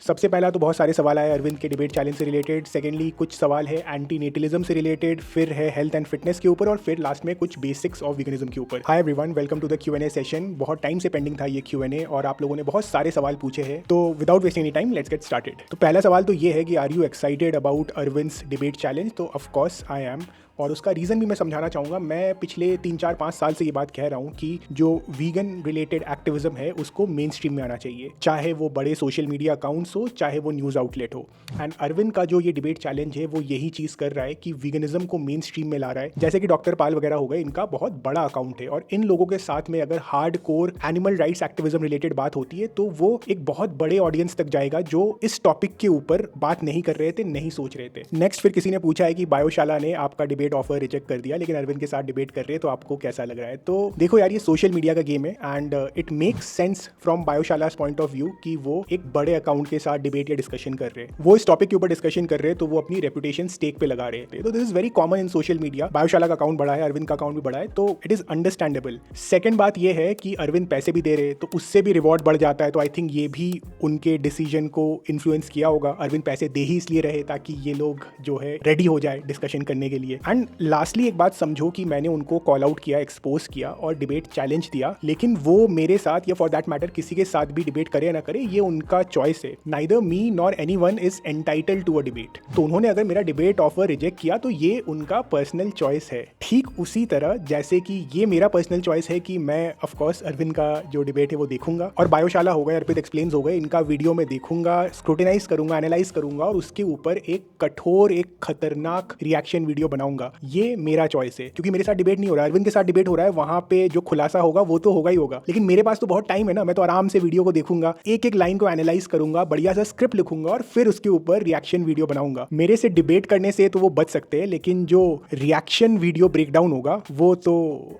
सबसे पहला तो बहुत सारे सवाल आए अरविंद के डिबेट चैलेंज से रिलेटेड। सेकेंडली कुछ सवाल है एंटी नेटलिज्म से रिलेटेड, फिर है हेल्थ एंड फिटनेस के ऊपर, और फिर लास्ट में कुछ बेसिक्स ऑफ वीगनिज्म के ऊपर। Hi everyone, welcome to the Q&A session. बहुत टाइम से पेंडिंग था ये Q&A और आप लोगों ने बहुत सारे सवाल पूछे हैं, तो without wasting any time let's get started. तो पहला सवाल तो ये है कि are you excited about Arvind's debate challenge? तो ऑफ कोर्स आई एम, और उसका रीज़न भी मैं समझाना चाहूँगा। मैं पिछले 3-4-5 साल से ये बात कह रहा हूँ कि जो वीगन रिलेटेड एक्टिविज्म है उसको मेन स्ट्रीम में आना चाहिए, चाहे वो बड़े सोशल मीडिया अकाउंट्स हो, चाहे वो न्यूज़ आउटलेट हो। एंड अरविंद का जो ये डिबेट चैलेंज है वो यही चीज़ कर रहा है कि वीगनिज्म को मेन स्ट्रीम में ला रहा है। जैसे कि डॉक्टर पाल वगैरह हो गए, इनका बहुत बड़ा अकाउंट है, और इन लोगों के साथ में अगर hard core animal rights activism related बात होती है तो वो एक बहुत बड़े ऑडियंस तक जाएगा जो इस टॉपिक के ऊपर बात नहीं कर रहे थे, नहीं सोच रहे थे। नेक्स्ट फिर किसी ने पूछा है कि बायोशाला ने आपका डिबेट ऑफर रिजेक्ट कर दिया, लेकिन अरविंद के साथ डिबेट कर रहे हैं, तो आपको कैसा लग रहा है? तो देखो यार, ये सोशल मीडिया का गेम है and it makes sense from बायोशाला's पॉइंट ऑफ व्यू कि वो एक बड़े अकाउंट के साथ डिबेट या डिस्कशन कर रहे हैं, वो इस टॉपिक के ऊपर डिस्कशन कर रहे हैं, तो वो अपनी रेपुटेशन स्टेक पे लगा रहे थे। तो this is very common in social media. Bioshala का अकाउंट बड़ा है, अरविंद का अकाउंट भी बड़ा है, तो इट इज अंडरस्टैंडेबल। सेकंड बात ये है कि अरविंद पैसे भी दे रहे हैं, तो उससे भी रिवॉर्ड बढ़ जाता है, तो आई थिंक ये भी उनके डिसीजन को इन्फ्लुएंस किया होगा। अरविंद पैसे दे ही इसलिए रहे ताकि ये लोग जो है रेडी हो जाए डिस्कशन करने के लिए। एंड लास्टली एक बात समझो कि मैंने उनको कॉल आउट किया, एक्सपोज किया और डिबेट चैलेंज दिया, लेकिन वो मेरे साथ या फॉर दैट मैटर किसी के साथ भी डिबेट करे या ना करे, ये उनका चॉइस है। Neither me nor anyone is entitled to a debate. तो उन्होंने अगर मेरा डिबेट ऑफर रिजेक्ट किया तो ये उनका पर्सनल चॉइस है। ठीक उसी तरह जैसे कि ये मेरा पर्सनल चॉइस है कि मैं ऑफ कोर्स अरविंद का जो डिबेट है वो देखूंगा, और बायोशाला हो गए, अर्पित एक्सप्लेन्स हो गए, इनका वीडियो में देखूंगा, स्क्रूटिनाइज करूंगा, एनालाइज करूंगा और उसके ऊपर एक कठोर, एक खतरनाक रिएक्शन वीडियो बनाऊंगा। ये मेरा चॉइस है, क्योंकि मेरे साथ डिबेट नहीं हो रहा है, अरविंद के साथ डिबेट हो रहा है। वहां पे जो खुलासा होगा वो तो होगा ही होगा, लेकिन मेरे पास तो बहुत टाइम है ना। मैं तो आराम से वीडियो को देखूंगा, एक एक लाइन को एनालाइज करूंगा, बढ़िया सा स्क्रिप्ट लिखूंगा और फिर उसके ऊपर रिएक्शन वीडियो बनाऊंगा। मेरे से डिबेट करने से तो वो बच सकते हैं, लेकिन जो रिएक्शन वीडियो ब्रेकडाउन होगा वो तो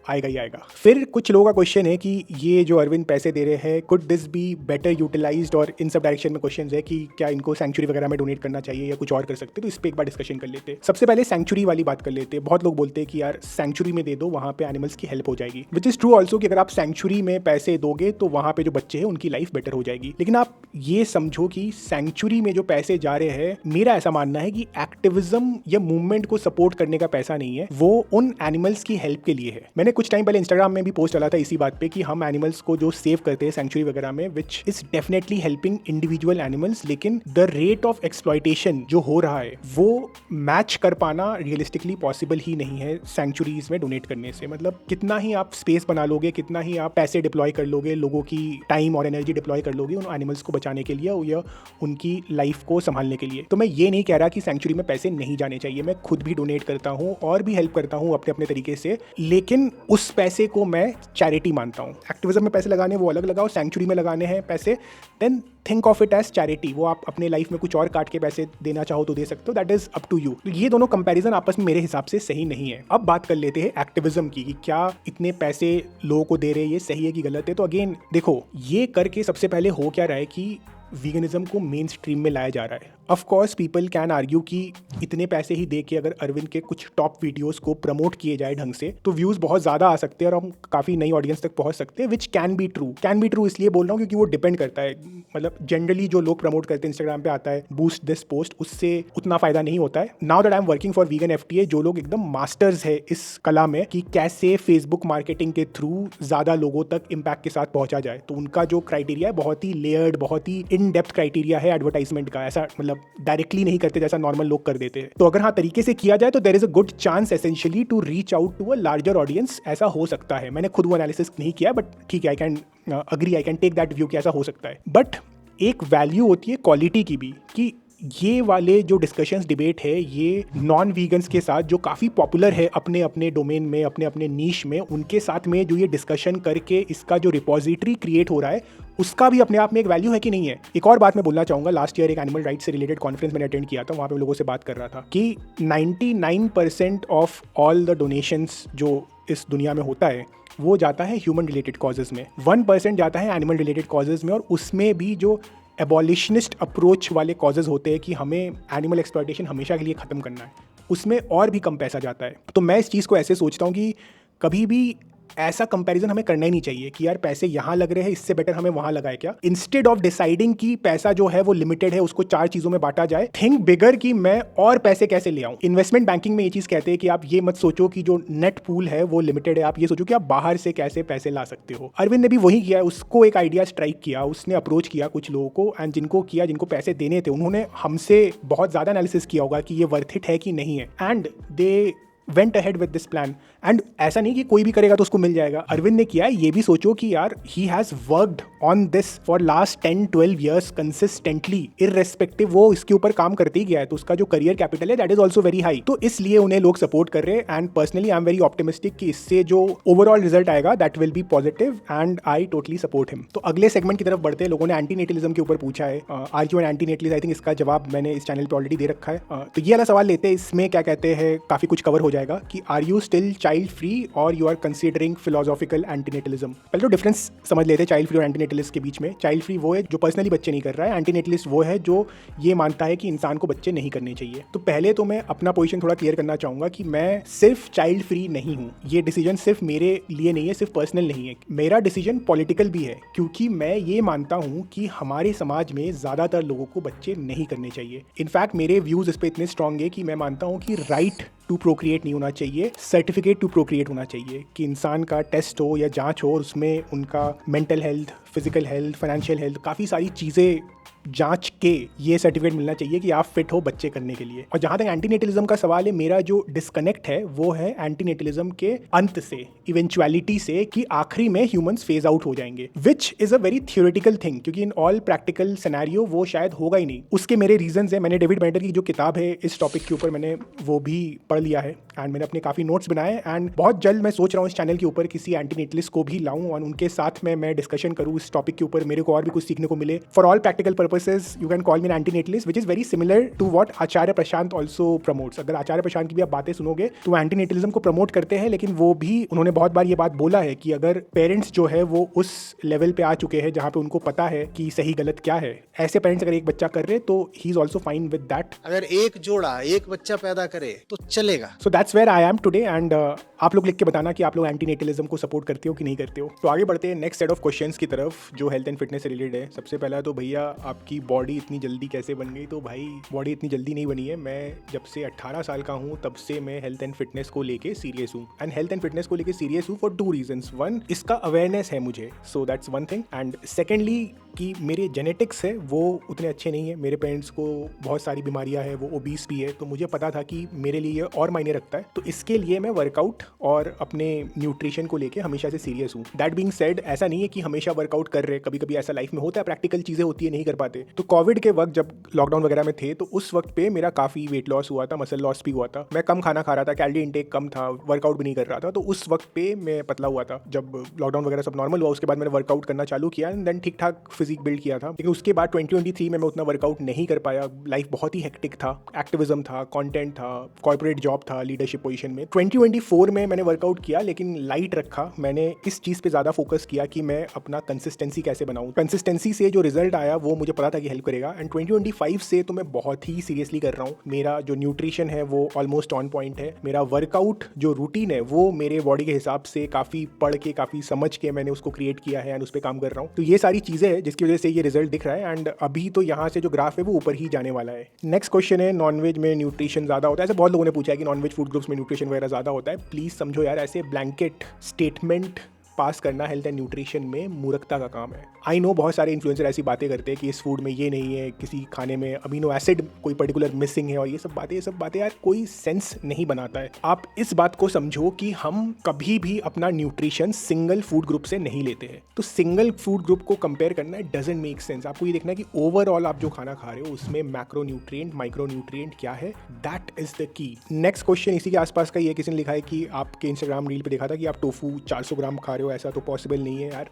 आएगा ही आएगा। फिर कुछ लोगों का क्वेश्चन है कि ये जो अरविंद पैसे दे रहे हैं, could this be better utilised, और इन सब डायरेक्शन में क्वेश्चन है कि क्या इनको सैंक्चुरी वगैरह में डोनेट करना चाहिए या कुछ और कर सकते। तो इस पर एक बार डिस्कशन कर लेते हैं। सबसे पहले सैंक्चुरी वाली बात कर लेते हैं। बहुत लोग बोलते हैं कि यार सैंक्चुरी में दे दो, वहां पे एनिमल्स की हेल्प हो जाएगी, विच इज ट्रू ऑल्सो कि अगर आप सैंक्चुरी में पैसे दोगे तो वहां पे जो बच्चे हैं उनकी लाइफ बेटर हो जाएगी। लेकिन आप ये समझो कि सैंक्चुरी में जो पैसे जा रहे हैं, मेरा ऐसा मानना है कि एक्टिविज्म या मूवमेंट को सपोर्ट करने का पैसा नहीं है, वो उन एनिमल्स की हेल्प के लिए है। मैंने कुछ टाइम पहले इंस्टाग्राम में भी पोस्ट डाला था इसी बात पे कि हम एनिमल्स को जो सेव करते हैं सैंक्चुरी वगैरह में, which is definitely helping individual animals, लेकिन द रेट ऑफ एक्सप्लॉयटेशन जो हो रहा है वो मैच कर पाना रियलिस्टिकली पॉसिबल ही नहीं है सैंक्चुरीज में डोनेट करने से। मतलब कितना ही आप स्पेस बना लोगे, कितना ही आप पैसे डिप्लॉय कर लोगे, लोगों की टाइम और एनर्जी डिप्लॉय कर लोगे उन एनिमल्स को बचाने के लिए या उनकी लाइफ को संभालने के लिए। तो मैं ये नहीं कह रहा कि सैंक्चुरी में पैसे नहीं जाने चाहिए, मैं खुद भी डोनेट करता हूँ और भी हेल्प करता हूँ अपने अपने तरीके से, लेकिन उस पैसे को मैं चैरिटी मानता हूँ। एक्टिविज्म में पैसे लगाने वो अलग लगाओ, सैंक्चुरी में लगाने हैं पैसे, then think of it as charity. वो आप अपने लाइफ में कुछ और काट के पैसे देना चाहो तो दे सकते हो, that is up to you. तो ये दोनों कंपैरिजन आपस में मेरे हिसाब से सही नहीं है। अब बात कर लेते हैं एक्टिविज्म की कि क्या इतने पैसे लोगों को दे रहे हैं ये सही है कि गलत है। तो अगेन देखो, ये करके सबसे पहले हो क्या रहा है कि वीगनिज्म को मेन स्ट्रीम में लाया जा रहा है। Of course people can argue कि इतने पैसे ही दे के अगर अरविंद के कुछ टॉप वीडियोस को प्रमोट किए जाए ढंग से तो व्यूज़ बहुत ज़्यादा आ सकते हैं और हम काफ़ी नई ऑडियंस तक पहुंच सकते हैं, विच कैन बी ट्रू। इसलिए बोल रहा हूँ क्योंकि वो डिपेंड करता है। मतलब जनरली जो लोग प्रमोट करते हैं इंस्टाग्राम पे आता है बूस्ट दिस पोस्ट, उससे उतना फ़ायदा नहीं होता है। Now that I am working for vegan FTA, जो लोग एकदम मास्टर्स है इस कला में कि कैसे फेसबुक मार्केटिंग के थ्रू ज़्यादा लोगों तक इम्पैक्ट के साथ पहुँचा जाए, तो उनका जो क्राइटेरिया है बहुत ही लेयर्ड, बहुत ही इन डेप्थ क्राइटेरिया है एडवर्टाइजमेंट का। ऐसा मतलब डायरेक्टली नहीं करते जैसा नॉर्मल लोग कर देते हैं। तो अगर हाँ तरीके से किया जाए तो there is a good chance essentially to reach out to a larger audience. ऐसा हो सकता है। मैंने खुद वो एनालिसिस नहीं किया, बट ठीक है, I can agree, I can take that view कि ऐसा हो सकता है। बट एक वैल्यू होती है क्वालिटी की भी, कि ये वाले जो डिस्कशंस डिबेट है ये नॉन वीगन्स के साथ जो काफ़ी पॉपुलर है अपने अपने डोमेन में, अपने अपने नीश में, उनके साथ में जो ये डिस्कशन करके इसका जो रिपोजिटरी क्रिएट हो रहा है उसका भी अपने आप में एक वैल्यू है कि नहीं है। एक और बात मैं बोलना चाहूँगा, लास्ट ईयर एक एनिमल राइट्स से रिलेटेड कॉन्फ्रेंस मैंने अटेंड किया था, वहाँ पे लोगों से बात कर रहा था कि 99% ऑफ ऑल द डोनेशंस जो इस दुनिया में होता है वो जाता है ह्यूमन रिलेटेड कॉजेज़ में, 1% जाता है एनिमल रिलेटेड कॉजेज़ में, और उसमें भी जो एबॉलिशनिस्ट अप्रोच वाले कॉजेज़ होते हैं कि हमें एनिमल एक्सप्लॉयटेशन हमेशा के लिए ख़त्म करना है, उसमें और भी कम पैसा जाता है। तो मैं इस चीज़ को ऐसे सोचता हूँ कि कभी भी ऐसा कंपैरिजन हमें करना ही नहीं चाहिए कि यार पैसे यहाँ लग रहे हैं, इससे बेटर हमें वहां लगाए क्या। इंस्टेड ऑफ डिसाइडिंग कि पैसा जो है वो लिमिटेड है, उसको 4 चीजों में बांटा जाए, थिंक बिगर कि मैं और पैसे कैसे ले आऊं। इन्वेस्टमेंट बैंकिंग में ये चीज कहते हैं कि आप ये मत सोचो कि जो नेट पूल है वो लिमिटेड है, आप ये सोचो कि आप बाहर से कैसे पैसे ला सकते हो। अरविंद ने भी वही किया, उसको एक आइडिया स्ट्राइक किया, उसने अप्रोच किया कुछ लोगों को, एंड जिनको पैसे देने थे उन्होंने हमसे बहुत ज्यादा एनालिसिस किया होगा कि ये वर्थ इट है कि नहीं है, and they went ahead with this plan. And ऐसा नहीं कि कोई भी करेगा तो उसको मिल जाएगा। अरविंद ने किया है, ये भी सोचो कि यार he has worked on this for last 10-12 years consistently, irrespective वो इसके ऊपर काम करते ही गया है, तो उसका जो करियर कैपिटल है that is also very high. तो इसलिए उन्हें लोग सपोर्ट कर रहे हैं, and personally I am very optimistic कि इससे जो ओवरऑल रिजल्ट आएगा that will be positive, and I totally support him. तो अगले सेगमेंट की तरफ बढ़ते हैं। लोगों ने एंटीनेटलिज्म के ऊपर पूछा है, are you an antinatalist. I think इसका जवाब मैंने इस चैनल पे ऑलरेडी दे रखा है। तो ये वाला सवाल लेते हैं, इसमें क्या कहते हैं, काफी कुछ कवर हो जाएगा कि are you still child free और you are considering philosophical antinatalism. पहले तो डिफरेंस समझ लेते हैं चाइल्ड फ्री और एंटीनेटलिस्ट के बीच में। चाइल्ड फ्री वो है जो पर्सनली बच्चे नहीं कर रहा है, एंटीनेटलिस्ट वो है जो ये मानता है कि इंसान को बच्चे नहीं करने चाहिए। तो पहले तो मैं अपना पोजीशन थोड़ा क्लियर करना चाहूंगा कि मैं सिर्फ चाइल्ड फ्री नहीं हूँ। ये डिसीजन सिर्फ मेरे लिए नहीं है, सिर्फ पर्सनल नहीं है, मेरा डिसीजन पॉलिटिकल भी है, क्योंकि मैं ये मानता हूँ कि हमारे समाज में ज्यादातर लोगों को बच्चे नहीं करने चाहिए। इनफैक्ट मेरे व्यूज इस पे इतने स्ट्रांग है कि मैं मानता हूँ कि राइट टू प्रोक्रिएट नहीं होना चाहिए, सर्टिफिकेट टू प्रोक्रिएट होना चाहिए, कि इंसान का टेस्ट हो या जांच हो और उसमें उनका mental health, physical health, financial health, काफ़ी सारी चीज़ें जांच के ये सर्टिफिकेट मिलना चाहिए कि आप फिट हो बच्चे करने के लिए। और जहां तक एंटीनेटलिज्म का सवाल है, मेरा जो डिस्कनेक्ट है वो है एंटीनेटलिज्म के अंत से, इवेंचुअलिटी से, कि आखिरी में ह्यूमंस फेज आउट हो जाएंगे, which is a very theoretical thing, क्योंकि इन ऑल प्रैक्टिकल सिनेरियो वो शायद होगा ही नहीं। उसके मेरे रीजंस है। मैंने डेविड बेंटर की जो किताब है इस टॉपिक के ऊपर, मैंने वो भी पढ़ लिया है, एंड मैंने अपने काफी नोट्स बनाए, एंड बहुत जल्द मैं सोच रहा हूँ इस चैनल के ऊपर किसी एंटीनेटलिस्ट को भी लाऊं और उनके साथ में मैं डिस्कशन करूँ इस टॉपिक के ऊपर, मेरे को और भी कुछ सीखने को मिले। For all practical purposes you can call me an anti-natalist, which is very similar to what Acharya Prashant also promotes। अगर आचार्य प्रशांत की भी आप बातें सुनोगे तो एंटी-नेटलिज्म को प्रमोट करते हैं, लेकिन वो भी, उन्होंने बहुत बार ये बात बोला है कि अगर पेरेंट्स जो है वो उस लेवल पे आ चुके हैं जहाँ पे उनको पता है कि सही गलत क्या है, ऐसे पेरेंट्स अगर एक बच्चा कर रहे तो ही is also fine with that. अगर एक जोड़ा एक बच्चा पैदा करे तो चलेगा। So that's where I am today, and आप लोग लिख के बताना कि आप लोग एंटी-नेटलिज्म को सपोर्ट करते हो कि नहीं करते हो। तो आगे बढ़ते हैं नेक्स्ट सेट ऑफ क्वेश्चंस की तरफ जो हेल्थ एंड फिटनेस से रिलेटेड है। सबसे पहला तो भैया आपकी बॉडी इतनी जल्दी कैसे बन गई? तो भाई बॉडी इतनी जल्दी नहीं बनी है, मैं जब से 18 साल का हूँ तब से मैं हेल्थ एंड फिटनेस को लेके सीरियस हूँ, एंड हेल्थ एंड फिटनेस को लेके सीरियस हूँ फॉर 2 रीजंस। वन, इसका अवेयरनेस है मुझे, so that's one thing, and secondly कि मेरे जेनेटिक्स है वो उतने अच्छे नहीं है, मेरे पेरेंट्स को बहुत सारी बीमारियां हैं, वो ओबीस भी है, तो मुझे पता था कि मेरे लिए ये और मायने रखता है, तो इसके लिए मैं वर्कआउट और अपने न्यूट्रिशन को लेके हमेशा से सीरियस हूँ। दैट बीइंग सेड, ऐसा नहीं है कि हमेशा वर्कआउट कर रहे, कभी कभी ऐसा लाइफ में होता है, प्रैक्टिकल चीज़ें होती है नहीं कर पाते। तो कोविड के वक्त जब लॉकडाउन वगैरह में थे तो उस वक्त पे मेरा काफ़ी वेट लॉस हुआ था, मसल लॉस भी हुआ था, मैं कम खाना खा रहा था, कैलोरी इंटेक कम था, वर्कआउट भी नहीं कर रहा था, तो उस वक्त पे मैं पतला हुआ था। जब लॉकडाउन वगैरह सब नॉर्मल हुआ उसके बाद मैंने वर्कआउट करना चालू किया, एंड देन ठीक ठाक फिजिक बिल्ड किया था। लेकिन उसके बाद 2023 में मैं उतना वर्कआउट नहीं कर पाया, लाइफ बहुत ही हेक्टिक था, एक्टिविज्म था, कंटेंट था, कॉर्पोरेट जॉब था, लीडरशिप पोजीशन में। 2024 में मैंने वर्कआउट किया, लेकिन लाइट रखा, मैंने इस चीज़ पे ज़्यादा फोकस किया कि मैं अपना कंसिस्टेंसी कैसे बनाऊँ। कंसिस्टेंसी से जो रिजल्ट आया वो मुझे पता था कि हेल्प करेगा, एंड 2025 से तो मैं बहुत ही सीरियसली कर रहा हूँ। मेरा जो न्यूट्रिशन है वो ऑलमोस्ट ऑन पॉइंट है, मेरा वर्कआउट जो रूटीन है वो मेरे बॉडी के हिसाब से काफ़ी पढ़ के, काफ़ी समझ के मैंने उसको क्रिएट किया है, एंड उस पर काम कर रहा हूँ। तो ये सारी चीज़ें हैं जिसकी वजह से ये रिजल्ट दिख रहा है, एंड अभी तो यहाँ से जो ग्राफ है वो ऊपर ही जाने वाला है। नेक्स्ट क्वेश्चन है, नॉनवेज में न्यूट्रिशन ज़्यादा होता है? ऐसे बहुत लोगों ने पूछा है कि नॉनवेज फूड ग्रुप्स में न्यूट्रिशन वगैरह ज़्यादा होता है। प्लीज़ समझो यार, ऐसे ब्लैंकेट स्टेटमेंट पास करना हेल्थ एंड न्यूट्रिशन में मूर्खता का काम है। आई नो बहुत सारे इन्फ्लुएंसर ऐसी बातें करते हैं कि इस फूड में ये नहीं है, किसी खाने में अमीनो एसिड कोई पर्टिकुलर मिसिंग है, और ये सब बातें यार कोई सेंस नहीं बनाता है। आप इस बात को समझो कि हम कभी भी अपना न्यूट्रिशन सिंगल फूड ग्रुप से नहीं लेते हैं, तो सिंगल फूड ग्रुप को कंपेयर करना डजंट मेक सेंस। आपको ये देखना है कि ओवरऑल आप जो खाना खा रहे हो उसमें मैक्रो न्यूट्रिएंट, माइक्रो न्यूट्रिएंट क्या है, that is the key. Next question इसी के आसपास का ही है, किसी ने लिखा है कि आपके इंस्टाग्राम रील पे देखा था कि आप टोफू 400 ग्राम खा रहे हो, ऐसा तो पॉसिबल नहीं है यार।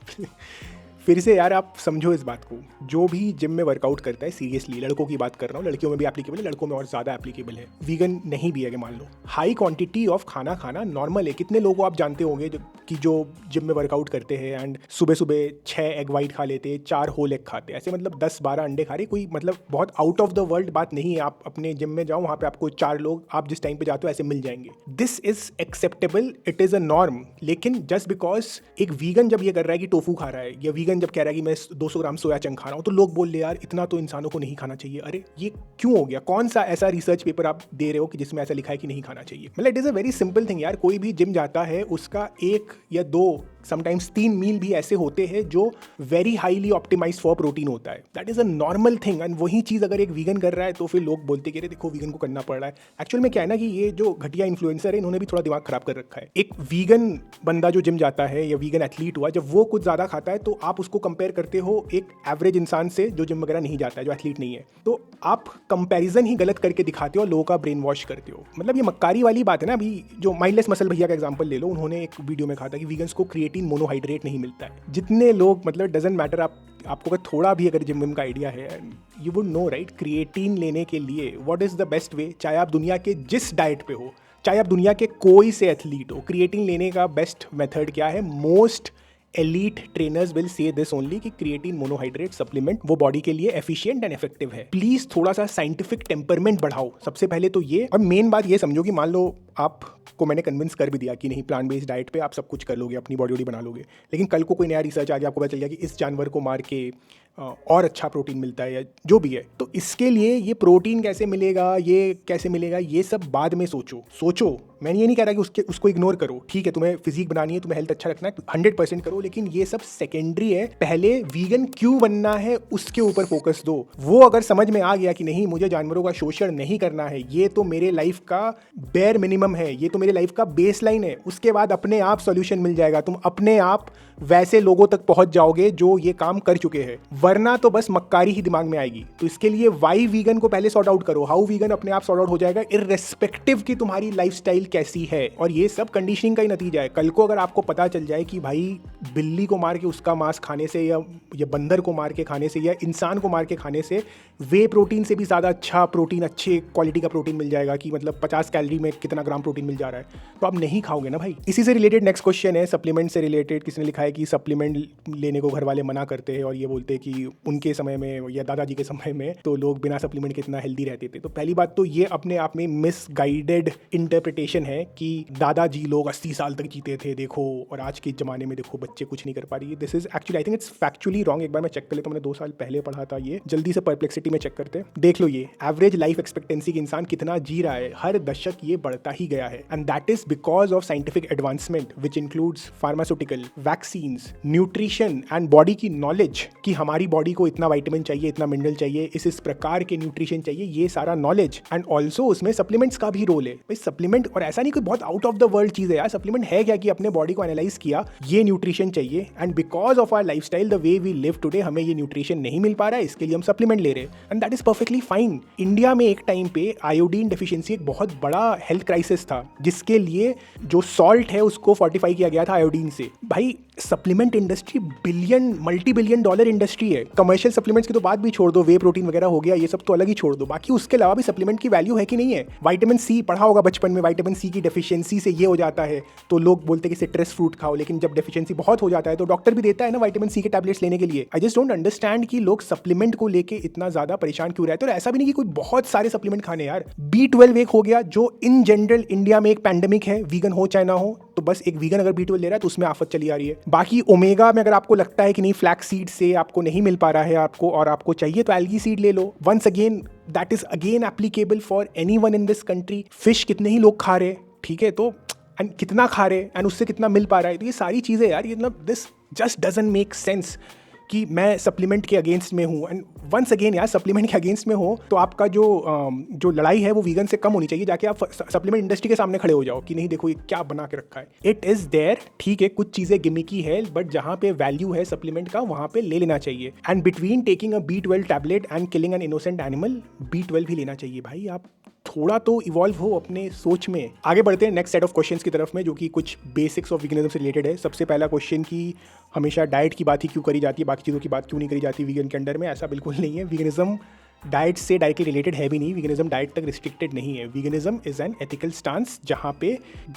फिर से यार आप समझो इस बात को, जो भी जिम में वर्कआउट करता है, सीरियसली लड़कों की बात कर रहा हूँ, लड़कियों में भी एप्लीकेबल है, लड़कों में और ज़्यादा एप्लीकेबल है, वीगन नहीं भी है मान लो, हाई क्वांटिटी ऑफ खाना खाना नॉर्मल है। कितने लोगों आप जानते होंगे जो जिम में वर्कआउट करते हैं एंड सुबह सुबह 6 एग वाइट खा लेते, 4 होल एग खाते, ऐसे मतलब 10-12 अंडे खा रहे, कोई मतलब बहुत आउट ऑफ द वर्ल्ड बात नहीं है। आप अपने जिम में जाओ, वहाँ पे आपको 4 लोग आप जिस टाइम पे जाते हो ऐसे मिल जाएंगे। This is acceptable, it is a norm. लेकिन जस्ट बिकॉज एक वीगन जब ये कर रहा है कि टोफू खा रहा है, या वीगन जब कह रहा है कि मैं 200 ग्राम सोया चंक खा रहा हूँ, तो लोग बोल रहे यार इतना तो इंसानों को नहीं खाना चाहिए। अरे ये क्यों हो गया? कौन सा ऐसा रिसर्च पेपर आप दे रहे हो कि जिसमें ऐसा लिखा है कि नहीं खाना चाहिए? मतलब it is a very simple thing यार। कोई भी जिम जाता है उसका 1 या 2 समटाइम्स 3 मील भी ऐसे होते हैं जो very highly optimise for protein होता है। That is a normal thing. And वही चीज़ अगर एक वीगन कर रहा है तो फिर लोग बोलते कि देखो वीगन को करना पड़ रहा है। एक्चुअल में क्या है ना कि ये जो घटिया इन्फ्लुएंसर है इन्होंने भी थोड़ा दिमाग खराब कर रखा है। एक वीगन बंदा जो जिम जाता है या वीगन एथलीट हुआ, जब वो कुछ ज़्यादा खाता है तो आप उसको कंपेयर करते हो एक एवरेज इंसान से जो जिम वगैरह नहीं जाता है, जो एथलीट नहीं है, तो आप कंपैरिजन ही गलत करके दिखाते हो, लोगों का ब्रेन वॉश करते हो। मतलब ये मक्कारी वाली बात है ना। अभी जो माइंडलेस मसल भैया का एग्जांपल ले लो, उन्होंने एक वीडियो में कहा था कि वीगन्स को क्रिएटिन मोनोहाइड्रेट नहीं मिलता है। जितने लोग मतलब डजंट मैटर, आपको अगर थोड़ा भी अगर जिम का आइडिया है, you would know right, creatine लेने के लिए what is the best way. चाहे आप दुनिया के जिस डाइट पे हो, चाहे आप दुनिया के कोई से एथलीट हो, क्रिएटिन लेने का बेस्ट मेथड क्या है? Most elite trainers will say this only कि क्रिएटिन मोनोहाइड्रेट सप्लीमेंट वो बॉडी के लिए एफिशिएंट एंड इफेक्टिव है। प्लीज थोड़ा सा साइंटिफिक टेम्परमेंट बढ़ाओ, सबसे पहले तो ये। और मेन बात ये समझो कि मान लो आपको मैंने कन्विंस कर भी दिया कि नहीं, प्लांट बेस्ड डाइट पे आप सब कुछ कर लोगे, अपनी बॉडी बना लोगे, लेकिन कल को कोई नया रिसर्च आ गया, आपको पता चल गया कि इस जानवर को मार के और अच्छा प्रोटीन मिलता है या जो भी है, तो इसके लिए ये प्रोटीन कैसे मिलेगा, ये कैसे मिलेगा, ये सब बाद में सोचो। मैं ये नहीं कह रहा कि उसको इग्नोर करो। ठीक है, तुम्हें फिजिक बनानी है, तुम्हें हेल्थ अच्छा रखना है, 100% करो, लेकिन ये सब सेकेंडरी है। पहले वीगन क्यों बनना है उसके ऊपर फोकस दो। वो अगर समझ में आ गया कि नहीं, मुझे जानवरों का शोषण नहीं करना है, ये तो मेरे लाइफ का बेयर मिनिमम है, ये तो मेरे लाइफ का बेस लाइन है, उसके बाद अपने आप सॉल्यूशन मिल जाएगा। तुम अपने आप वैसे लोगों तक पहुंच जाओगे जो ये काम कर चुके हैं, वरना तो बस मक्कारी ही दिमाग में आएगी। तो इसके लिए वाई वीगन को पहले सॉर्ट आउट करो। हाउ वीगन अपने आप सॉर्ट आउट हो जाएगा, इररेस्पेक्टिव कि तुम्हारी लाइफस्टाइल कैसी है। और ये सब कंडीशनिंग का ही नतीजा है। कल को अगर आपको पता चल जाए कि भाई बिल्ली को मार के उसका मांस खाने से, या बंदर को मार के खाने से, या इंसान को मार के खाने से वे प्रोटीन से भी ज़्यादा अच्छा प्रोटीन, अच्छे क्वालिटी का प्रोटीन मिल जाएगा, कि मतलब 50 कैलोरी में कितना ग्राम प्रोटीन मिल जा रहा है, तो आप नहीं खाओगे ना भाई। इसी से रिलेटेड नेक्स्ट क्वेश्चन है, सप्लीमेंट से रिलेटेड। किसी ने लिखा है कि सप्लीमेंट लेने को घर वाले मना करते हैं और ये बोलते हैं कि उनके समय में या दादाजी के समय में तो लोग बिना सप्लीमेंट के इतना हेल्दी रहते थे। तो पहली बात तो ये अपने आप में मिसगाइडेड इंटरप्रिटेशन है कि दादाजी लोग 80 साल तक जीते थे देखो, और आज के ज़माने में देखो बच्चे कुछ नहीं कर पा रही है। This is actually I think it's factually wrong. एक बार मैं चेक कर लेता हूँ, मैंने 2 साल पहले पढ़ा था ये, जल्दी से परप्लेक्सिटी में चेक करते हैं। देख लो ये एवरेज लाइफ एक्सपेक्टेंसी के इंसान कितना जी रहा है, हर दशक ये बढ़ता ही गया है। And that is because of scientific advancement which includes pharmaceutical, vaccines, nutrition and body की नॉलेज कि हमारी बॉडी को इतना विटामिन चाहिए, इतना मिनरल चाहिए, इस प्रकार के न्यूट्रिशन चाहिए, ये सारा नॉलेज। एंड ऑल्सो उसमें सप्लीमेंट्स का भी रोल है भाई। सप्लीमेंट, और ऐसा नहीं कोई बहुत आउट ऑफ द वर्ल्ड चीज़ है यार, सप्लीमेंट है क्या कि अपने बॉडी को एनालाइज किया, ये न्यूट्रिशन चाहिए, and because of our lifestyle, the way we live today, हमें ये न्यूट्रिशन नहीं मिल पा रहा है, इसके लिए हम सप्लीमेंट ले रहे हैं, and that is perfectly fine. India में एक टाइम पे आयोडीन डेफिशिएंसी एक बहुत बड़ा हेल्थ क्राइसिस था, जिसके लिए जो सॉल्ट है उसको फोर्टिफाई किया गया था आयोडीन से। भाई supplement industry multi billion dollar industry है। कमर्शियल सप्लीमेंट्स की तो बात भी छोड़ दो, वे प्रोटीन वगैरह हो गया, ये सब तो अलग ही छोड़ दो। बाकी उसके अलावा भी सप्लीमेंट की वैल्यू है कि नहीं है। विटामिन सी पढ़ा होगा बचपन में, विटामिन सी की डेफिशिएंसी से ये हो जाता है, तो लोग बोलते हैं कि सिट्रस फ्रूट खाओ, लेकिन जब डेफिशिएंसी बहुत हो जाता है तो डॉक्टर भी देता है ना विटामिन सी के टैबलेट्स लेने के लिए। आई जस्ट डोंट अंडरस्टैंड कि लोग सप्लीमेंट को लेके इतना ज्यादा परेशान क्यों रहते हैं। और ऐसा भी नहीं कि कोई बहुत सारे सप्लीमेंट खाने यार। B12 एक हो गया जो इन जनरल इंडिया में एक पैंडेमिक है, वीगन हो चाहे ना हो, तो बस एक वीगन अगर B12 ले रहा है तो उसमें आफत चली आ रही है। बाकी ओमेगा में अगर आपको लगता है कि नहीं, फ्लैक्स सीड से आपको नहीं मिल पा रहा है आपको, और आपको चाहिए तो एल्गी सीड ले लो। Once again that is again applicable for anyone in this country. Fish कितने ही लोग खा रहे, ठीक है, तो एंड कितना खा रहे एंड उससे कितना मिल पा रहा है, तो ये सारी चीज़ें यार, ये मतलब this just doesn't make sense कि मैं सप्लीमेंट के अगेंस्ट में हूँ। एंड वंस अगेन यार, सप्लीमेंट के अगेंस्ट में हो तो आपका जो लड़ाई है वो वीगन से कम होनी चाहिए। जाके आप सप्लीमेंट इंडस्ट्री के सामने खड़े हो जाओ कि नहीं देखो ये क्या बना के रखा है। इट इज़ देयर, ठीक है, कुछ चीज़ें गिमिकी है, बट जहाँ पे वैल्यू है सप्लीमेंट का वहाँ पे ले लेना चाहिए। And between taking a B12 tablet and killing an innocent animal, B12 भी लेना चाहिए भाई। आप थोड़ा तो इवॉल्व हो अपने सोच में। आगे बढ़ते हैं नेक्स्ट सेट ऑफ क्वेश्चंस की तरफ में, जो कि कुछ बेसिक्स ऑफ वीगनिज्म से रिलेटेड है। सबसे पहला क्वेश्चन कि हमेशा डाइट की बात ही क्यों करी जाती है, बाकी चीज़ों की बात क्यों नहीं करी जाती वीगन के अंडर में? ऐसा बिल्कुल नहीं है। वीगनिज्म डाइट से डायरेक्टली रिलेटेड है भी नहीं, वीगनिज्म डाइट तक रिस्ट्रिक्टेड नहीं है। Veganism is an ethical stance जहाँ पे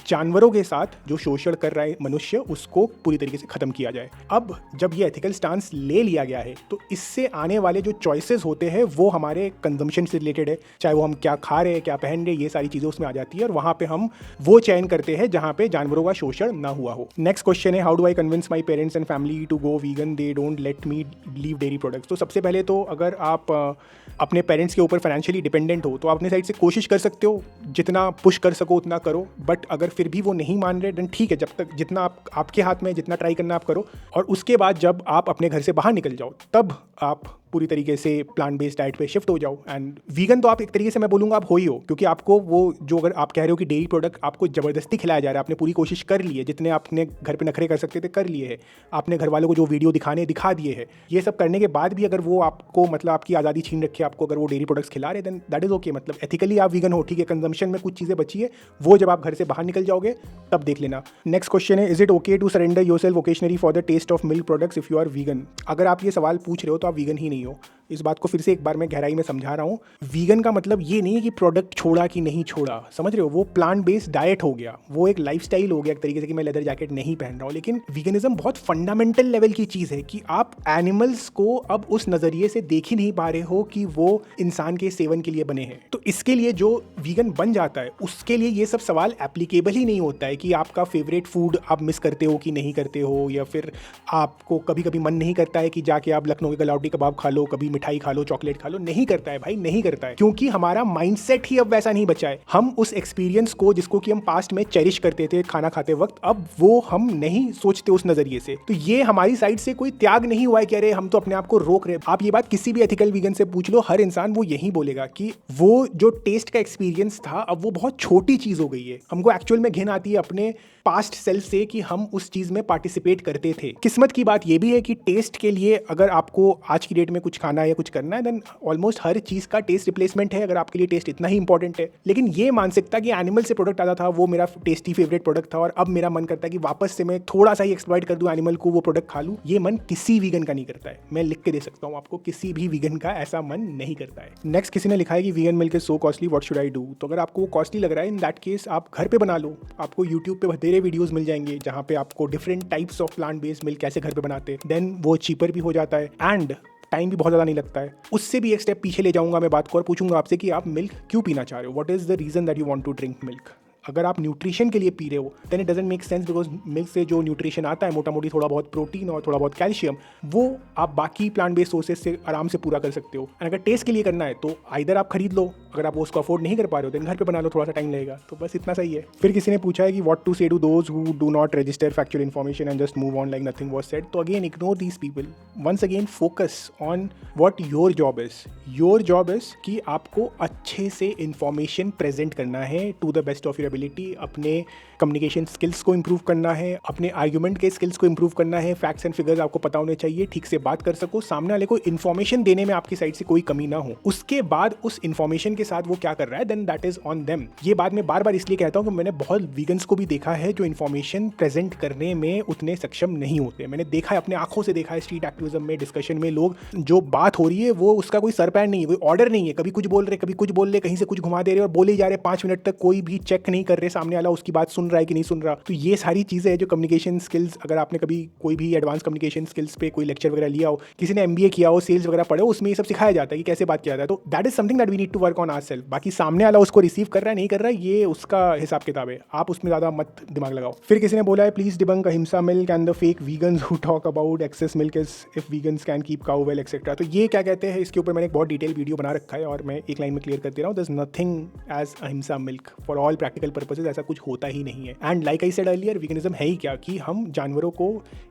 जानवरों के साथ जो शोषण कर रहा है मनुष्य, उसको पूरी तरीके से खत्म किया जाए। अब जब ये एथिकल स्टांस ले लिया गया है तो इससे आने वाले जो चॉइसेस होते हैं वो हमारे कंजम्पशन से रिलेटेड है, चाहे वो हम क्या खा रहे हैं, क्या पहन रहे हैं, ये सारी चीज़ें उसमें आ जाती है और वहाँ पे हम वो चयन करते हैं जहाँ पे जानवरों का शोषण ना हुआ हो। नेक्स्ट क्वेश्चन है, how do I convince my parents and family to go vegan, they don't let me leave dairy products. तो सबसे पहले तो अगर आप अपने पेरेंट्स के ऊपर फाइनेंशियली डिपेंडेंट हो तो आप अपने साइड से कोशिश कर सकते हो, जितना पुश कर सको उतना करो। बट अगर फिर भी वो नहीं मान रहे देन ठीक है, जब तक जितना आपके हाथ में, जितना ट्राई करना आप करो। और उसके बाद जब आप अपने घर से बाहर निकल जाओ तब आप पूरी तरीके से प्लांट बेस्ड डाइट पे शिफ्ट हो जाओ। एंड वीगन तो आप एक तरीके से मैं बोलूँगा आप हो ही हो, क्योंकि आपको वो जो अगर आप कह रहे हो कि डेयरी प्रोडक्ट आपको ज़बरदस्ती खिलाया जा रहा है, आपने पूरी कोशिश कर ली है, जितने आपने घर पे नखरे कर सकते थे कर लिए हैं, आपने घर वालों को जो वीडियो दिखा दिए हैं, ये सब करने के बाद भी अगर वो आपको मतलब आपकी आज़ादी छीन रखे, आपको अगर वो डेयरी प्रोडक्ट्स खिला रहे देन दैट इज़ ओके। मतलब एथिकली आप वीगन हो, ठीक है। कंजम्पशन में कुछ चीज़ें बची है, वो जब आप घर से बाहर निकल जाओगे तब देख लेना। नेक्स्ट क्वेश्चन है, is it okay to surrender yourself occasionally for the taste of milk products if you are vegan? अगर आप ये सवाल पूछ रहे हो तो आप वीगन ही नहीं हो। इस बात को फिर से एक बार मैं गहराई में समझा रहा हूँ। वीगन का मतलब ये नहीं है कि प्रोडक्ट छोड़ा कि नहीं छोड़ा, समझ रहे हो? वो प्लांट बेस्ड डाइट हो गया, वो एक लाइफस्टाइल हो गया एक तरीके से कि मैं लेदर जैकेट नहीं पहन रहा हूँ। लेकिन वीगनिज्म बहुत फंडामेंटल लेवल की चीज़ है कि आप एनिमल्स को अब उस नज़रिए से देख ही नहीं पा रहे हो कि वो इंसान के सेवन के लिए बने हैं। तो इसके लिए जो वीगन बन जाता है उसके लिए ये सब सवाल एप्लीकेबल ही नहीं होता है कि आपका फेवरेट फूड आप मिस करते हो कि नहीं करते हो, या फिर आपको कभी कभी मन नहीं करता है कि जाके आप लखनऊ के गलावटी कबाब खा लो, कभी मिठाई खा लो, चॉकलेट खा लो। नहीं करता है भाई, नहीं करता है, क्योंकि हमारा माइंडसेट ही अब वैसा नहीं बचा है। हम उस एक्सपीरियंस को जिसको कि हम पास्ट में चेरिश करते थे खाना खाते वक्त, अब वो हम नहीं सोचते उस नजरिए से। तो ये हमारी साइड से कोई त्याग नहीं हुआ है कि अरे हम तो अपने आप को रोक रहे। आप ये बात किसी भी एथिकल वीगन से पूछ लो, हर इंसान वो यही बोलेगा कि वो जो टेस्ट का एक्सपीरियंस था अब वो बहुत छोटी चीज हो गई है। हमको एक्चुअल में घिन आती है अपने पास्ट सेल्फ से कि हम उस चीज में पार्टिसिपेट करते थे। किस्मत की बात ये भी है कि टेस्ट के लिए अगर आपको आज की डेट में कुछ खाना है या कुछ करना है देन ऑलमोस्ट हर चीज का टेस्ट रिप्लेसमेंट है, अगर आपके लिए टेस्ट इतना ही इंपॉर्टेंट है। लेकिन ये मानसिकता कि एनिमल से प्रोडक्ट आता था वो मेरा टेस्टी फेवरेट प्रोडक्ट था और अब मेरा मन करता है कि वापस से मैं थोड़ा सा ही एक्सप्लॉइट कर दूं एनिमल को, वो प्रोडक्ट खा लूं, ये मन किसी वीगन का नहीं करता है। मैं लिख के दे सकता हूं आपको, किसी भी वीगन का ऐसा मन नहीं करता है। नेक्स्ट किसी ने लिखा है कि vegan milk is so costly, what should I do? तो अगर आपको वो कॉस्टली लग रहा है इन दैट केस आप घर पे बना लो। आपको यूट्यूब पे बथेरे वीडियोस मिल जाएंगे जहाँ पे आपको different types of plant based milk कैसे घर पे बनाते हैं, देन वो चीपर भी हो जाता है एंड टाइम भी बहुत ज़्यादा नहीं लगता है। उससे भी एक स्टेप पीछे ले जाऊंगा मैं बात को और पूछूंगा आपसे कि आप मिल्क क्यों पीना चाह रहे हो, what is the reason that you want to drink milk. अगर आप न्यूट्रिशन के लिए पी रहे हो then it doesn't make sense, because milk से जो न्यूट्रिशन आता है मोटा मोटी थोड़ा बहुत प्रोटीन और थोड़ा बहुत कैल्शियम, वो आप बाकी प्लांट बेस्ड सोर्सेज से आराम से पूरा कर सकते हो। एंड अगर टेस्ट के लिए करना है तो आइदर आप खरीद लो, अगर आप उसको अफोर्ड नहीं कर पा रहे हो देन घर पे बना लो, थोड़ा सा टाइम लगेगा। तो बस इतना सही है। फिर किसी ने पूछा है कि what to say to those who do not register factual information and just move on like nothing was said. तो again ignore these people, once again focus on what your job is. Your job is कि आपको अच्छे से information present करना है to the best of your ability, अपने communication skills को improve करना है, अपने आर्ग्यूमेंट के स्किल्स को इंप्रूव करना है, फैक्ट्स एंड फिगर्स आपको पता होने चाहिए, ठीक से बात कर सको, सामने वाले को इन्फॉर्मेशन देने में आपकी साइड से कोई कमी ना हो। उसके बाद उस इन्फॉर्मेशन के साथ वो क्या कर रहा है then that is on them. ये बात मैं बार बार इसलिए कहता हूँ कि मैंने बहुत वीगन्स को भी देखा है जो इन्फॉर्मेशन प्रेजेंट करने में उतने सक्षम नहीं होते। मैंने देखा है, अपने आंखों से देखा है स्ट्रीट एक्टिविज्म में, डिस्कशन में, लोग जो बात हो रही है वो उसका कोई सर पैर नहीं है, कोई ऑर्डर नहीं है, कभी कुछ बोल रहे कभी कुछ बोल रहे, कहीं से कुछ घुमा दे रहे और बोले जा रहे 5 मिनट तक, कोई भी चेक नहीं कर रहे सामने वाला उसकी बात सुन रहा है कि नहीं सुन रहा। तो ये सारी चीज़ें हैं जो कम्युनिकेशन स्किल्स, अगर आपने कभी कोई भी एडवांस कम्युनिकेशन स्किल्स पे कोई लेक्चर वगैरह लिया हो, किसी ने MBA किया हो, सेल्स वगैरह पढ़े हो, उसमें ये सब सिखाया जाता है कि कैसे बात किया जाता है। तो that is something that we need to work on ourselves. बाकी सामने वाला उसको रिसीव कर रहा है नहीं कर रहा है ये उसका हिसाब किताब है, आप उसमें ज़्यादा मत दिमाग लगाओ। फिर किसी ने बोला है please debunk Ahimsa milk and the fake vegans who talk about excess milk is if vegans can keep cow well etcetera. तो ये क्या कहते हैं, इसके ऊपर मैंने एक बहुत डिटेल वीडियो बना रखा है और मैं एक लाइन में क्लियर कर दे रहा हूँ, देयर इज नथिंग एज अहिंसा milk for all practical purposes, ऐसा कुछ होता ही नहीं है। And like I said earlier, veganism है ही क्या कि हम जानवरों को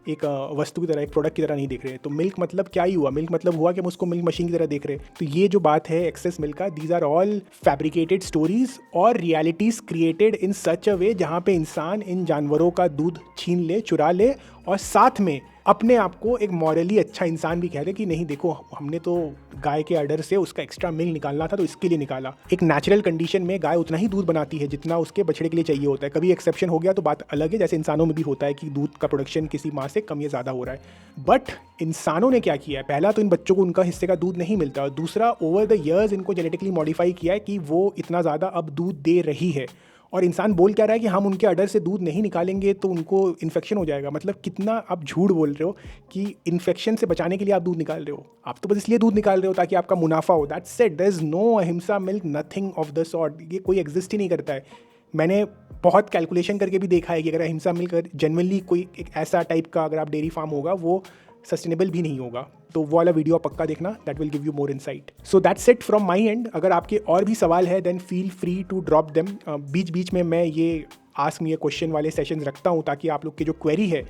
एक वस्तु की तरह, एक प्रोडक्ट की तरह नहीं देख रहे। तो मिल्क मतलब क्या ही हुआ, मिल्क मतलब हुआ कि हम उसको मिल्क मशीन की तरह देख रहे हैं। तो ये जो बात है एक्सेस मिल्क का, these are all fabricated stories और realities created in such a way जहाँ पे इंसान इन जानवरों का दूध छीन ले, चुरा ले और साथ में अपने आप को एक मॉरली अच्छा इंसान भी कह रहे कि नहीं देखो हमने तो गाय के अडर से उसका एक्स्ट्रा मिल्क निकालना था तो इसके लिए निकाला। एक नेचुरल कंडीशन में गाय उतना ही दूध बनाती है जितना उसके बछड़े के लिए चाहिए होता है। कभी एक्सेप्शन हो गया तो बात अलग है, जैसे इंसानों में भी होता है कि दूध का प्रोडक्शन किसी माँ से कम या ज़्यादा हो रहा है। बट इंसानों ने क्या किया है, पहला तो इन बच्चों को उनका हिस्से का दूध नहीं मिलता, और दूसरा ओवर द ईयर्स इनको जेनेटिकली मॉडिफाई किया है कि वो इतना ज़्यादा अब दूध दे रही है। और इंसान बोल क्या रहा है कि हम उनके अडर से दूध नहीं निकालेंगे तो उनको इन्फेक्शन हो जाएगा। मतलब कितना आप झूठ बोल रहे हो कि इन्फेक्शन से बचाने के लिए आप दूध निकाल रहे हो। आप तो बस इसलिए दूध निकाल रहे हो ताकि आपका मुनाफा हो। That's it, there is no ahimsa milk, nothing of the sort. ये कोई एग्जिस्ट ही नहीं करता है। मैंने बहुत कैलकुलेशन करके भी देखा है कि अगर अहिंसा मिल्क जनरली कोई एक ऐसा टाइप का अगर आप डेयरी फार्म होगा वो सस्टेनेबल भी नहीं होगा। तो वो वाला वीडियो पक्का देखना, that will give you more insight. So that's it from my end. अगर आपके और भी सवाल है then feel free to drop them. बीच बीच में मैं ये आस्क मी अ क्वेश्चन वाले सेशंस रखता हूँ ताकि आप लोग की जो क्वेरी है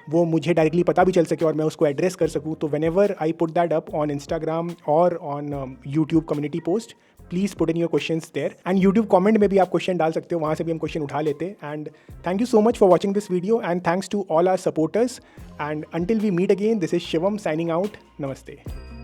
वो मुझे डायरेक्टली पता भी चल सके और मैं उसको एड्रेस कर सकूँ। तो whenever I put that up on Instagram और on YouTube community post, please put in your questions there. And YouTube comment में भी आप क्वेश्चन डाल सकते हो, वहाँ से भी हम क्वेश्चन उठा लेते हैं। And thank you so much for watching this video and thanks to all our supporters. And until we meet again, this is Shivam signing out. नमस्ते।